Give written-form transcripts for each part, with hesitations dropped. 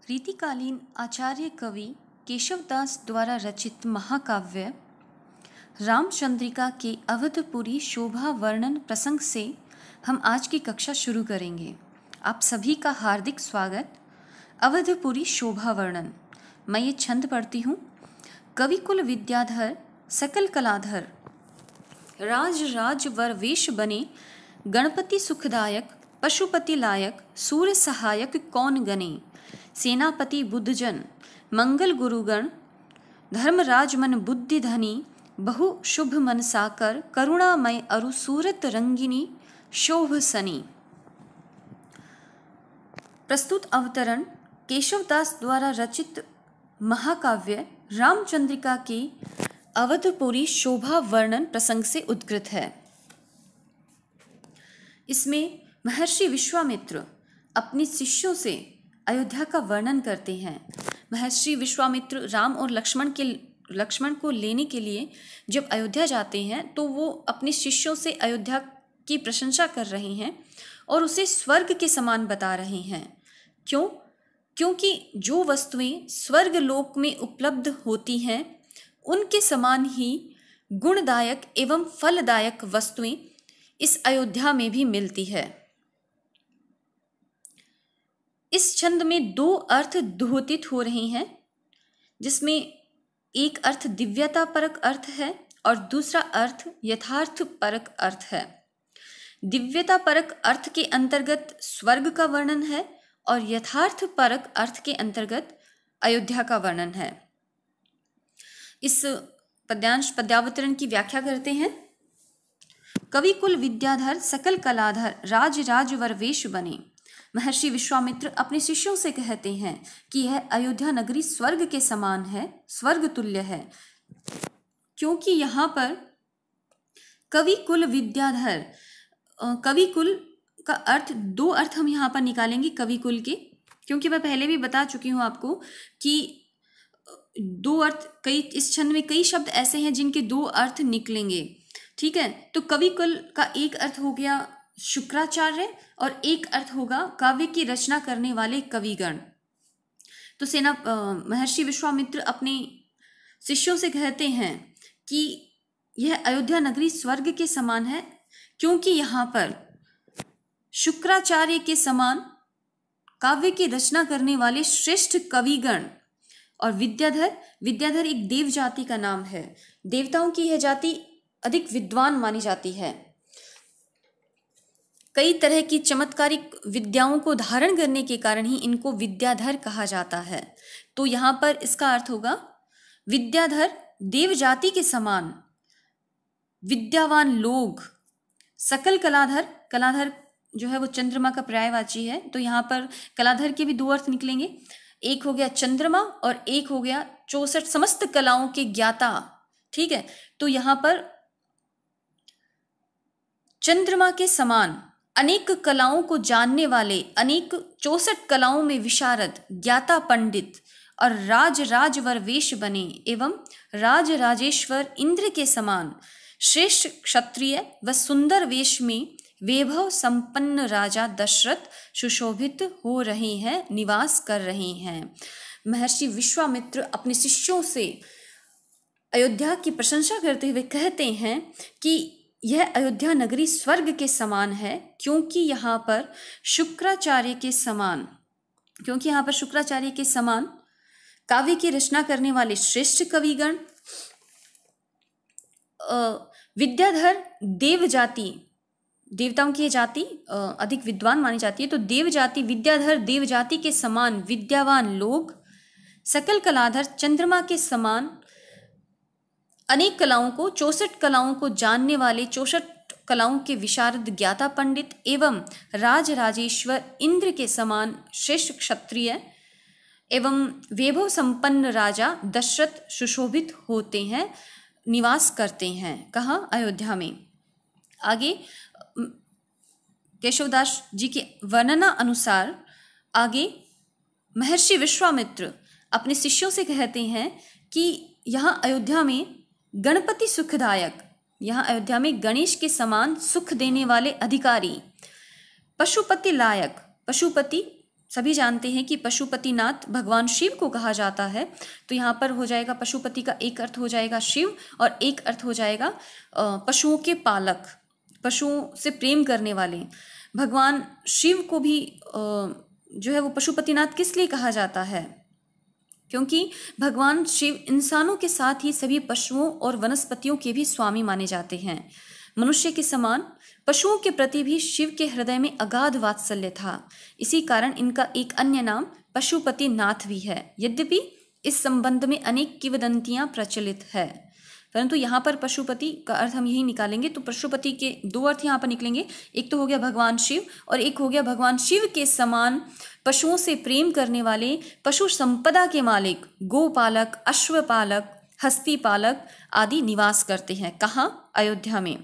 रीतिकालीन आचार्य कवि केशवदास द्वारा रचित महाकाव्य रामचंद्रिका के अवधपुरी शोभा वर्णन प्रसंग से हम आज की कक्षा शुरू करेंगे। आप सभी का हार्दिक स्वागत। अवधपुरी शोभा वर्णन। मैं ये छंद पढ़ती हूँ। कविकुल विद्याधर सकल कलाधर, राज राज वर वेश बने, गणपति सुखदायक पशुपति लायक, सूर्य सहायक कौन गने, सेनापति बुद्धजन मंगल गुरुगण, धर्मराज मन बुद्धि धनी, बहु शुभ मन साकर, करुणामय अरु सूरत रंगिनी शोभ सनी। प्रस्तुत अवतरण केशवदास द्वारा रचित महाकाव्य रामचंद्रिका के अवधपुरी शोभा वर्णन प्रसंग से उद्गृत है। इसमें महर्षि विश्वामित्र अपने शिष्यों से अयोध्या का वर्णन करते हैं। महर्षि विश्वामित्र राम और लक्ष्मण को लेने के लिए जब अयोध्या जाते हैं तो वो अपने शिष्यों से अयोध्या की प्रशंसा कर रहे हैं और उसे स्वर्ग के समान बता रहे हैं। क्यों? क्योंकि जो वस्तुएं स्वर्ग लोक में उपलब्ध होती हैं उनके समान ही गुणदायक एवं फलदायक वस्तुएं इस अयोध्या में भी मिलती है। इस छंद में दो अर्थ द्योतित हो रहे हैं, जिसमें एक अर्थ दिव्यता परक अर्थ है और दूसरा अर्थ यथार्थ परक अर्थ है। दिव्यता परक अर्थ के अंतर्गत स्वर्ग का वर्णन है और यथार्थ परक अर्थ के अंतर्गत अयोध्या का वर्णन है। इस पद्यावतरण की व्याख्या करते हैं। कविकुल विद्याधर सकल कलाधर, राज राज वर वेश बने। महर्षि विश्वामित्र अपने शिष्यों से कहते हैं कि यह अयोध्या नगरी स्वर्ग के समान है, स्वर्ग तुल्य है, क्योंकि यहाँ पर कविकुल विद्याधर, कविकुल का अर्थ दो अर्थ हम यहाँ पर निकालेंगे कविकुल के, क्योंकि मैं पहले भी बता चुकी हूँ आपको कि दो अर्थ इस छंद में कई शब्द ऐसे हैं जिनके दो अर्थ निकलेंगे। ठीक है, तो कविकुल का एक अर्थ हो गया शुक्राचार्य और एक अर्थ होगा काव्य की रचना करने वाले कविगण। तो महर्षि विश्वामित्र अपने शिष्यों से कहते हैं कि यह अयोध्या नगरी स्वर्ग के समान है, क्योंकि यहाँ पर शुक्राचार्य के समान काव्य की रचना करने वाले श्रेष्ठ कविगण और विद्याधर एक देव जाति का नाम है। देवताओं की यह जाति अधिक विद्वान मानी जाती है। कई तरह की चमत्कारिक विद्याओं को धारण करने के कारण ही इनको विद्याधर कहा जाता है। तो यहाँ पर इसका अर्थ होगा विद्याधर देव जाति के समान विद्यावान लोग। सकल कलाधर जो है वो चंद्रमा का पर्यायवाची है, तो यहाँ पर कलाधर के भी दो अर्थ निकलेंगे। एक हो गया चंद्रमा और एक हो गया 64 समस्त कलाओं के ज्ञाता। ठीक है, तो यहाँ पर चंद्रमा के समान अनेक कलाओं को जानने वाले, अनेक 64 कलाओं में विशारद ज्ञाता पंडित और राज वर वेश बने एवं राज राजेश्वर इंद्र के समान श्रेष्ठ क्षत्रिय व सुंदर वेश में वैभव संपन्न राजा दशरथ सुशोभित हो रहे हैं, निवास कर रहे हैं। महर्षि विश्वामित्र अपने शिष्यों से अयोध्या की प्रशंसा करते हुए कहते हैं कि यह अयोध्या नगरी स्वर्ग के समान है, क्योंकि यहाँ पर शुक्राचार्य के समान काव्य की रचना करने वाले श्रेष्ठ कविगण, विद्याधर देवताओं की जाति अधिक विद्वान मानी जाती है, तो विद्याधर देव जाति के समान विद्यावान लोग, सकल कलाधर चंद्रमा के समान अनेक कलाओं को 64 कलाओं को जानने वाले 64 कलाओं के विशारद ज्ञाता पंडित एवं राज राजेश्वर इंद्र के समान श्रेष्ठ क्षत्रिय एवं वैभव संपन्न राजा दशरथ सुशोभित होते हैं, निवास करते हैं। कहाँ? अयोध्या में। आगे केशवदास जी के वर्णना अनुसार आगे महर्षि विश्वामित्र अपने शिष्यों से कहते हैं कि यहाँ अयोध्या में गणपति सुखदायक, यहाँ अयोध्या में गणेश के समान सुख देने वाले अधिकारी, पशुपति लायक, पशुपति सभी जानते हैं कि पशुपतिनाथ भगवान शिव को कहा जाता है। तो यहाँ पर हो जाएगा पशुपति का एक अर्थ हो जाएगा शिव और एक अर्थ हो जाएगा पशुओं के पालक, पशुओं से प्रेम करने वाले। भगवान शिव को भी जो है वो पशुपतिनाथ किस लिए कहा जाता है? क्योंकि भगवान शिव इंसानों के साथ ही सभी पशुओं और वनस्पतियों के भी स्वामी माने जाते हैं। मनुष्य के समान पशुओं के प्रति भी शिव के हृदय में अगाध वात्सल्य था। इसी कारण इनका एक अन्य नाम पशुपतिनाथ भी है। यद्यपि इस संबंध में अनेक किंवदंतियां प्रचलित है, परंतु यहाँ पर पशुपति का अर्थ हम यही निकालेंगे। तो पशुपति के दो अर्थ यहाँ पर निकलेंगे, एक तो हो गया भगवान शिव और एक हो गया भगवान शिव के समान पशुओं से प्रेम करने वाले, पशु संपदा के मालिक, गोपालक, अश्वपालक, हस्ती पालक आदि निवास करते हैं। कहाँ? अयोध्या में।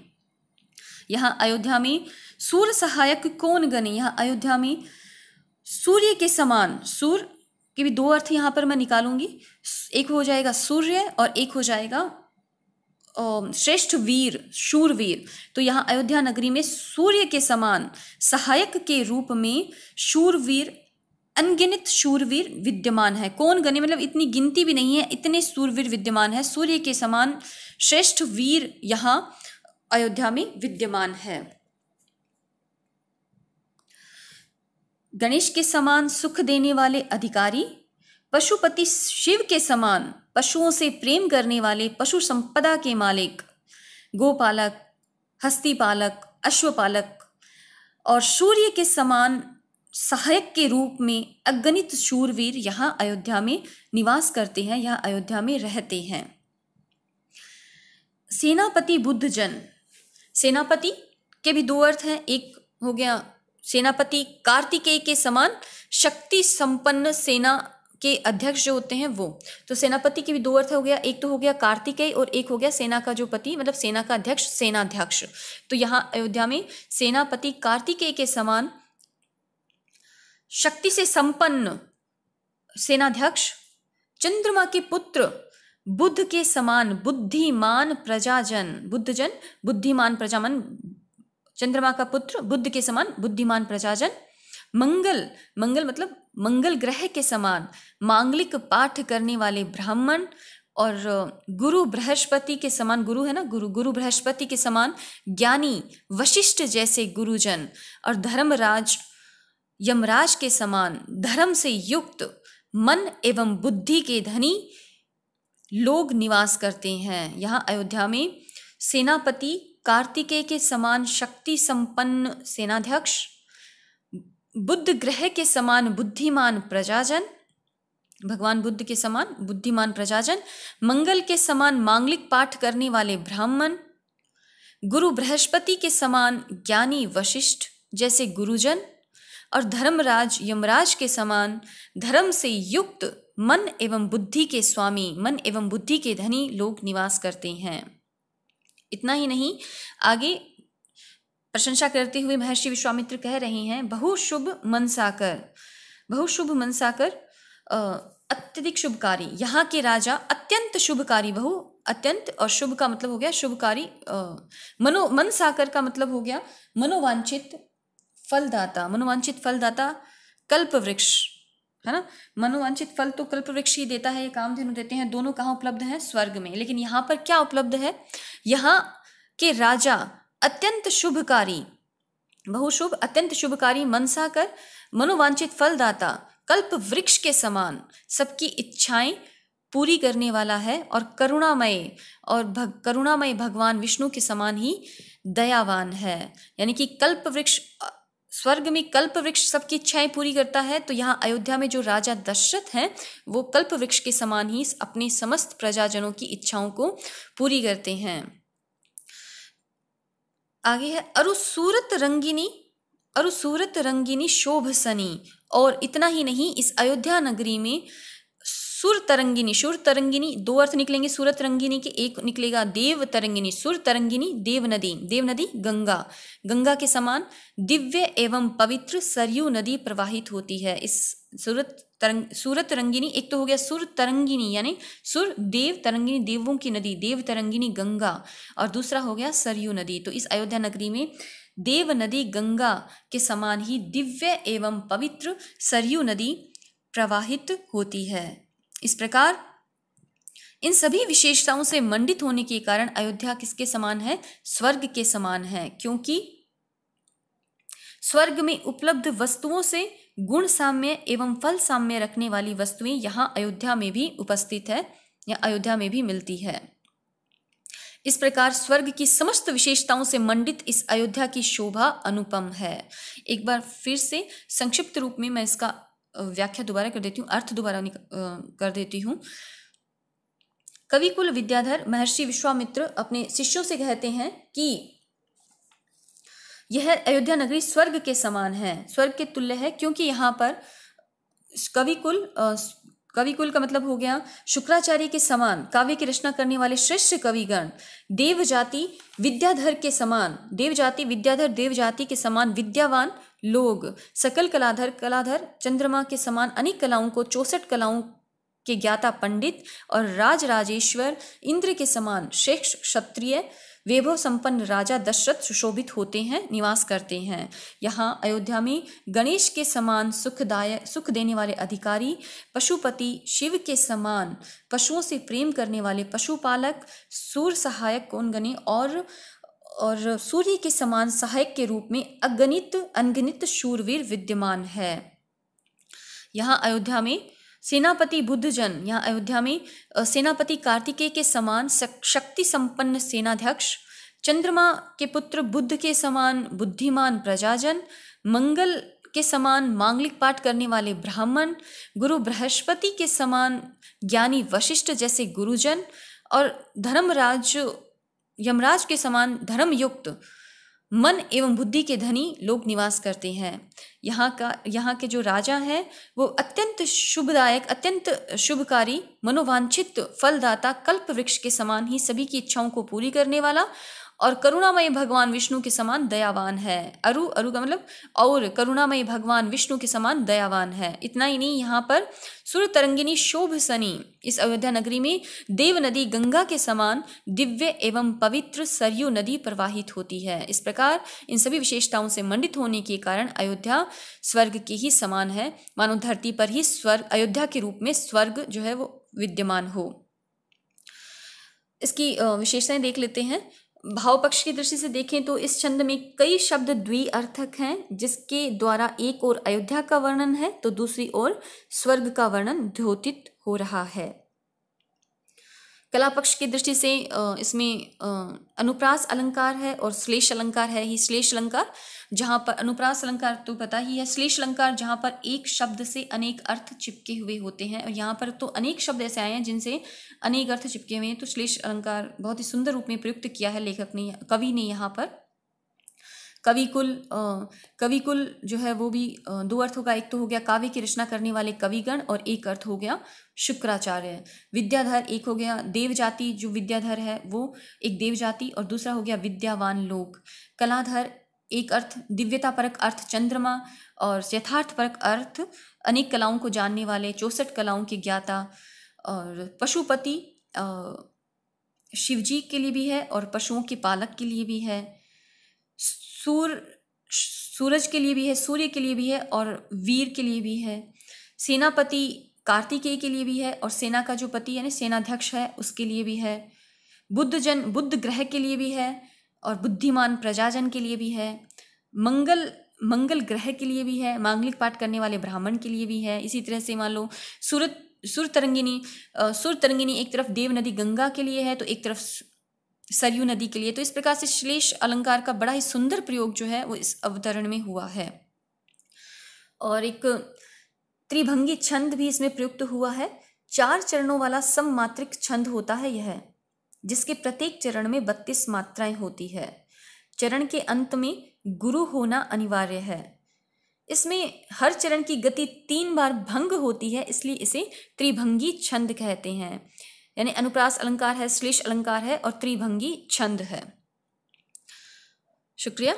यहाँ अयोध्या में सूर्य सहायक कौन गणे? यहाँ अयोध्या में सूर्य के समान, सूर्य के भी दो अर्थ यहाँ पर मैं निकालूंगी, एक हो जाएगा सूर्य और एक हो जाएगा श्रेष्ठ वीर, शूरवीर। तो यहाँ अयोध्या नगरी में सूर्य के समान सहायक के रूप में शूरवीर, अनगिनत शूरवीर विद्यमान है। कौन गणे मतलब इतनी गिनती भी नहीं है, इतने शूरवीर विद्यमान है। सूर्य के समान श्रेष्ठ वीर यहाँ अयोध्या में विद्यमान है। गणेश के समान सुख देने वाले अधिकारी, पशुपति शिव के समान पशुओं से प्रेम करने वाले, पशु संपदा के मालिक, गोपालक, हस्ती पालक, अश्वपालक और सूर्य के समान सहायक के रूप में अगणित शूरवीर यहाँ अयोध्या में निवास करते हैं, यहाँ अयोध्या में रहते हैं। सेनापति बुद्धजन, सेनापति के भी दो अर्थ हैं, एक हो गया सेनापति कार्तिकेय के समान शक्ति संपन्न सेना के अध्यक्ष जो होते हैं वो। तो सेनापति के भी दो अर्थ हो गया, एक तो हो गया कार्तिकेय और एक हो गया सेना का जो पति मतलब सेना का अध्यक्ष, सेनाध्यक्ष। तो यहाँ अयोध्या में सेनापति कार्तिकेय के समान शक्ति से संपन्न सेनाध्यक्ष, चंद्रमा के पुत्र बुद्ध के समान बुद्धिमान प्रजाजन, बुद्धजन बुद्धिमान प्रजामन, चंद्रमा का पुत्र बुद्ध के समान बुद्धिमान प्रजाजन, मंगल, मंगल मतलब मंगल ग्रह के समान मांगलिक पाठ करने वाले ब्राह्मण और गुरु बृहस्पति के समान, गुरु है ना, गुरु बृहस्पति के समान ज्ञानी वशिष्ठ जैसे गुरुजन और धर्मराज यमराज के समान धर्म से युक्त मन एवं बुद्धि के धनी लोग निवास करते हैं। यहाँ अयोध्या में सेनापति कार्तिकेय के समान शक्ति संपन्न सेनाध्यक्ष, बुद्ध ग्रह के समान बुद्धिमान प्रजाजन, भगवान बुद्ध के समान बुद्धिमान प्रजाजन, मंगल के समान मांगलिक पाठ करने वाले ब्राह्मण, गुरु बृहस्पति के समान ज्ञानी वशिष्ठ जैसे गुरुजन और धर्मराज यमराज के समान धर्म से युक्त मन एवं बुद्धि के स्वामी, मन एवं बुद्धि के धनी लोग निवास करते हैं। इतना ही नहीं, आगे प्रशंसा करते हुए महर्षि विश्वामित्र कह रहे हैं, बहुशुभ मनसाकर, बहुशुभ मनसाकर अत्यधिक शुभकारी। यहाँ के राजा अत्यंत शुभकारी, बहु अत्यंत और शुभ का मतलब हो गया शुभकारी, मनसाकर का मतलब हो गया मनोवांछित फलदाता, मनोवांछित फलदाता कल्प वृक्ष है ना। मनोवांछित फल तो कल्प वृक्ष ही देता है, ये कामधेनु देते हैं। दोनों कहाँ उपलब्ध हैं? स्वर्ग में। लेकिन यहाँ पर क्या उपलब्ध है? यहाँ के राजा अत्यंत शुभकारी, बहुशुभ अत्यंत शुभकारी, मनसाकर मनोवांछित फलदाता, कल्प वृक्ष के समान सबकी इच्छाएं पूरी करने वाला है और करुणामय और करुणामय भगवान विष्णु के समान ही दयावान है। यानी कि कल्प वृक्ष, स्वर्ग में कल्प वृक्ष सबकी इच्छाएं पूरी करता है, तो यहाँ अयोध्या में जो राजा दशरथ हैं वो कल्प वृक्ष के समान ही अपने समस्त प्रजाजनों की इच्छाओं को पूरी करते हैं। आगे है अरुसूरत रंगिनी, अरुसूरत रंगिनी शोभ सनी। और इतना ही नहीं, इस अयोध्या नगरी में सुर तरंगिनी, सुर तरंगिनी दो अर्थ निकलेंगे सूरत रंगिनी के, एक निकलेगा देव तरंगिनी, सुर तरंगिनी देव नदी, देव नदी गंगा, गंगा के समान दिव्य एवं पवित्र सरयू नदी प्रवाहित होती है। इस सूरत रंगिनी, एक तो हो गया सुर तरंगिनी यानी सुर देव तरंगिनी देवों की नदी, देव तरंगिनी गंगा, और दूसरा हो गया सरयू नदी। तो इस अयोध्या नगरी में देव नदी गंगा के समान ही दिव्य एवं पवित्र सरयू नदी प्रवाहित होती है। इस प्रकार इन सभी विशेषताओं से मंडित होने के कारण अयोध्या किसके समान है? स्वर्ग के समान है, क्योंकि स्वर्ग में उपलब्ध वस्तुओं से गुण साम्य एवं फल साम्य रखने वाली वस्तुएं यहाँ अयोध्या में भी उपस्थित है या अयोध्या में भी मिलती है। इस प्रकार स्वर्ग की समस्त विशेषताओं से मंडित इस अयोध्या की शोभा अनुपम है। एक बार फिर से संक्षिप्त रूप में मैं इसका व्याख्या दोबारा कर देती हूँ, अर्थ दोबारा कर देती हूँ। कविकुल विद्याधर महर्षि विश्वामित्र अपने शिष्यों से कहते हैं कि यह अयोध्या नगरी स्वर्ग के समान है, स्वर्ग के तुल्य है, क्योंकि यहाँ पर कविकुल का मतलब हो गया शुक्राचार्य के समान काव्य की रचना करने वाले श्रेष्ठ कविगण, देवजाति विद्याधर के समान, देवजाति विद्याधर देवजाति के समान विद्यावान लोग, सकल कलाधर चंद्रमा के समान अनेक कलाओं को 64 कलाओं के ज्ञाता पंडित और राजराजेश्वर इंद्र के समान श्रेष्ठ क्षत्रिय वैभव संपन्न राजा दशरथ सुशोभित होते हैं, निवास करते हैं। यहाँ अयोध्या में गणेश के समान सुख देने वाले अधिकारी, पशुपति शिव के समान पशुओं से प्रेम करने वाले पशुपालक, सूर सहायक कौन गणे और सूर्य के समान सहायक के रूप में अनगिनत शूरवीर विद्यमान है। यहाँ अयोध्या में सेनापति बुद्धजन, यहाँ अयोध्या में सेनापति कार्तिकेय के समान शक्ति संपन्न सेनाध्यक्ष, चंद्रमा के पुत्र बुद्ध के समान बुद्धिमान प्रजाजन, मंगल के समान मांगलिक पाठ करने वाले ब्राह्मण, गुरु बृहस्पति के समान ज्ञानी वशिष्ठ जैसे गुरुजन और यमराज के समान धर्मयुक्त मन एवं बुद्धि के धनी लोग निवास करते हैं। यहाँ के जो राजा हैं वो अत्यंत शुभदायक, अत्यंत शुभकारी, मनोवांछित फलदाता, कल्प वृक्ष के समान ही सभी की इच्छाओं को पूरी करने वाला और करुणामय भगवान विष्णु के समान दयावान है। अरु का मतलब और करुणामय भगवान विष्णु के समान दयावान है। इतना ही नहीं, यहाँ पर सुर तरंगिनी शोभ सनी इस अयोध्या नगरी में देव नदी गंगा के समान दिव्य एवं पवित्र सरयू नदी प्रवाहित होती है। इस प्रकार इन सभी विशेषताओं से मंडित होने के कारण अयोध्या स्वर्ग के ही समान है, मानो धरती पर ही स्वर्ग अयोध्या के रूप में स्वर्ग जो है वो विद्यमान हो। इसकी विशेषताएं देख लेते हैं। भाव पक्ष की दृष्टि से देखें तो इस छंद में कई शब्द द्विअर्थक हैं, जिसके द्वारा एक ओर अयोध्या का वर्णन है तो दूसरी ओर स्वर्ग का वर्णन द्योतित हो रहा है। कला पक्ष की दृष्टि से इसमें अनुप्रास अलंकार है और श्लेष अलंकार है ही। श्लेष अलंकार जहाँ पर, अनुप्रास अलंकार तो पता ही है, श्लेष अलंकार जहाँ पर एक शब्द से अनेक अर्थ चिपके हुए होते हैं और यहाँ पर तो अनेक शब्द ऐसे आए हैं जिनसे अनेक अर्थ चिपके हुए हैं। तो श्लेष अलंकार बहुत ही सुंदर रूप में प्रयुक्त किया है लेखक ने, कवि ने। यहाँ पर कविकुल जो है वो भी दो अर्थ होगा, एक तो हो गया काव्य की रचना करने वाले कविगण और एक अर्थ हो गया शुक्राचार्य। विद्याधर एक हो गया देवजाति, जो विद्याधर है वो एक देवजाति, और दूसरा हो गया विद्यावान लोग। कलाधर एक अर्थ दिव्यता परक अर्थ चंद्रमा, और यथार्थ परक अर्थ अनेक कलाओं को जानने वाले 64 कलाओं के ज्ञाता। और पशुपति शिवजी के लिए भी है और पशुओं के पालक के लिए भी है। सूरज के लिए भी है, सूर्य के लिए भी है और वीर के लिए भी है। सेनापति कार्तिकेय के लिए भी है और सेना का जो पति यानी सेनाध्यक्ष है उसके लिए भी है। बुद्ध ग्रह के लिए भी है और बुद्धिमान प्रजाजन के लिए भी है। मंगल ग्रह के लिए भी है, मांगलिक पाठ करने वाले ब्राह्मण के लिए भी है। इसी तरह से मान लो सुर तरंगिनी एक तरफ देव नदी गंगा के लिए है तो एक तरफ सरयू नदी के लिए। तो इस प्रकार से श्लेष अलंकार का बड़ा ही सुंदर प्रयोग जो है वो इस अवतरण में हुआ है। और एक त्रिभंगी छंद भी इसमें प्रयुक्त हुआ है। 4 चरणों वाला सममात्रिक छंद होता है यह, जिसके प्रत्येक चरण में 32 मात्राएं होती है। चरण के अंत में गुरु होना अनिवार्य है। इसमें हर चरण की गति 3 बार भंग होती है, इसलिए इसे त्रिभंगी छंद कहते हैं। यानी अनुप्रास अलंकार है, श्लेष अलंकार है और त्रिभंगी छंद है। शुक्रिया।